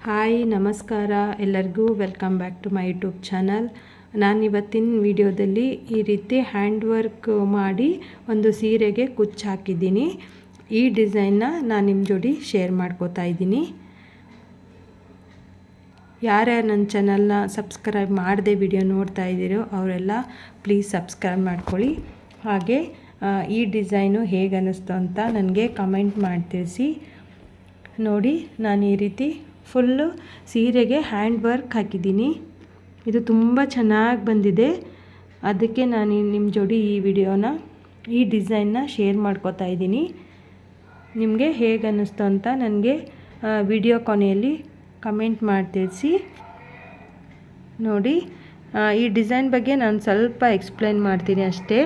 Hi ನಮಸ್ಕಾರ ಎಲ್ಲರಿಗೂ welcome back to my YouTube channel. ನಾನು ಇವತ್ತಿನ ವಿಡಿಯೋದಲ್ಲಿ ಈ ರೀತಿ ಹ್ಯಾಂಡ್ ವರ್ಕ್ ಮಾಡಿ ಒಂದು ಸೀರೆಗೆ ಕುಚ್ಚು ಹಾಕಿದ್ದೀನಿ. ಈ ಡಿಸೈನ್ನ ನಾನು ನಿಮ್ಮ ಜೋಡಿ ಶೇರ್ ಮಾಡ್ಕೋತಾ ಇದ್ದೀನಿ. ಯಾರ್ಯಾರು ನನ್ನ ಚಾನಲ್ನ ಸಬ್ಸ್ಕ್ರೈಬ್ ಮಾಡದೆ ವಿಡಿಯೋ ನೋಡ್ತಾ ಇದ್ದೀರೋ ಅವರೆಲ್ಲ ಪ್ಲೀಸ್ ಸಬ್ಸ್ಕ್ರೈಬ್ ಮಾಡ್ಕೊಳ್ಳಿ. ಹಾಗೆ ಈ ಡಿಸೈನು ಹೇಗೆ ಅನ್ನಿಸ್ತು ಅಂತ ನನಗೆ ಕಮೆಂಟ್ ಮಾಡಿ ತಿಳಿಸಿ. ನೋಡಿ, ನಾನು ಈ ರೀತಿ ಫುಲ್ಲು ಸೀರೆಗೆ ಹ್ಯಾಂಡ್ ವರ್ಕ್ ಹಾಕಿದ್ದೀನಿ. ಇದು ತುಂಬ ಚೆನ್ನಾಗಿ ಬಂದಿದೆ. ಅದಕ್ಕೆ ನಾನು ನಿಮ್ಮ ಜೋಡಿ ಈ ಡಿಸೈನ್ನ ಶೇರ್ ಮಾಡ್ಕೋತಾ ಇದ್ದೀನಿ. ನಿಮಗೆ ಹೇಗೆ ಅನ್ನಿಸ್ತು ಅಂತ ನನಗೆ ವಿಡಿಯೋ ಕೊನೆಯಲ್ಲಿ ಕಮೆಂಟ್ ಮಾಡಿ ತಿಳಿಸಿ. ನೋಡಿ, ಈ ಡಿಸೈನ್ ಬಗ್ಗೆ ನಾನು ಸ್ವಲ್ಪ ಎಕ್ಸ್ಪ್ಲೇನ್ ಮಾಡ್ತೀನಿ ಅಷ್ಟೇ.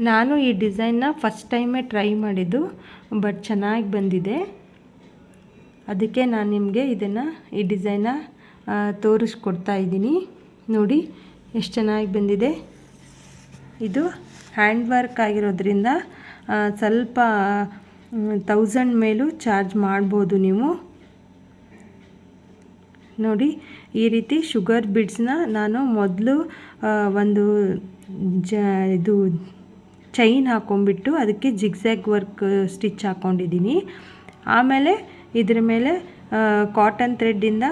ನಾನು ಈ ಡಿಸೈನ್ನ ಫಸ್ಟ್ ಟೈಮೇ ಟ್ರೈ ಮಾಡಿದ್ದು, ಬಟ್ ಚೆನ್ನಾಗಿ ಬಂದಿದೆ. ಅದಕ್ಕೆ ನಾನು ನಿಮಗೆ ಈ ಡಿಸೈನ್ನ ತೋರಿಸ್ಕೊಡ್ತಾ ಇದ್ದೀನಿ. ನೋಡಿ ಎಷ್ಟು ಚೆನ್ನಾಗಿ ಬಂದಿದೆ. ಇದು ಹ್ಯಾಂಡ್ ವರ್ಕ್ ಆಗಿರೋದ್ರಿಂದ ಸ್ವಲ್ಪ 1000 ಮೇಲೂ ಚಾರ್ಜ್ ಮಾಡ್ಬೋದು ನೀವು. ನೋಡಿ, ಈ ರೀತಿ ಶುಗರ್ ಬೀಡ್ಸ್ನ ನಾನು ಮೊದಲು ಒಂದು ಇದು ಚೈನ್ ಹಾಕ್ಕೊಂಡ್ಬಿಟ್ಟು ಅದಕ್ಕೆ ಜಿಗ್ಜ್ಯಾಗ್ ವರ್ಕ್ ಸ್ಟಿಚ್ ಹಾಕ್ಕೊಂಡಿದ್ದೀನಿ. ಆಮೇಲೆ ಇದ್ರ ಮೇಲೆ ಕಾಟನ್ ಥ್ರೆಡ್ಡಿಂದ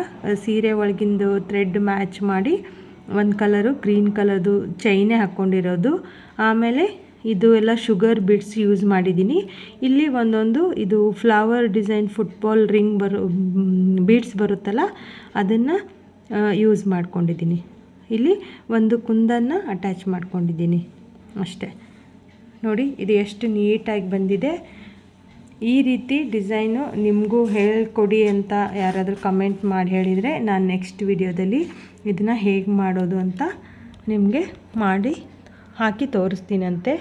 ಸೀರೆ ಒಳಗಿಂದು ಥ್ರೆಡ್ ಮ್ಯಾಚ್ ಮಾಡಿ ಒಂದು ಕಲರು ಗ್ರೀನ್ ಕಲರ್ದು ಚೈನೇ ಹಾಕ್ಕೊಂಡಿರೋದು. ಆಮೇಲೆ ಇದು ಎಲ್ಲ ಶುಗರ್ ಬೀಡ್ಸ್ ಯೂಸ್ ಮಾಡಿದ್ದೀನಿ. ಇಲ್ಲಿ ಒಂದೊಂದು ಇದು flower design football ring beads ಬರುತ್ತಲ್ಲ, ಅದನ್ನು ಯೂಸ್ ಮಾಡ್ಕೊಂಡಿದ್ದೀನಿ. ಇಲ್ಲಿ ಒಂದು ಕುಂದನ್ನು ಅಟ್ಯಾಚ್ ಮಾಡ್ಕೊಂಡಿದ್ದೀನಿ ಅಷ್ಟೇ. ನೋಡಿ, ಇದು ಎಷ್ಟು ನೀಟಾಗಿ ಬಂದಿದೆ. ಈ ರೀತಿ ಡಿಸೈನು ನಿಮಗೂ ಹೇಳ್ಕೊಡಿ ಅಂತ ಯಾರಾದರೂ ಕಮೆಂಟ್ ಮಾಡಿ ಹೇಳಿದರೆ ನಾನು ನೆಕ್ಸ್ಟ್ ವಿಡಿಯೋದಲ್ಲಿ ಇದನ್ನು ಹೇಗೆ ಮಾಡೋದು ಅಂತ ನಿಮಗೆ ಮಾಡಿ ಹಾಕಿ ತೋರಿಸ್ತೀನಂತೆ.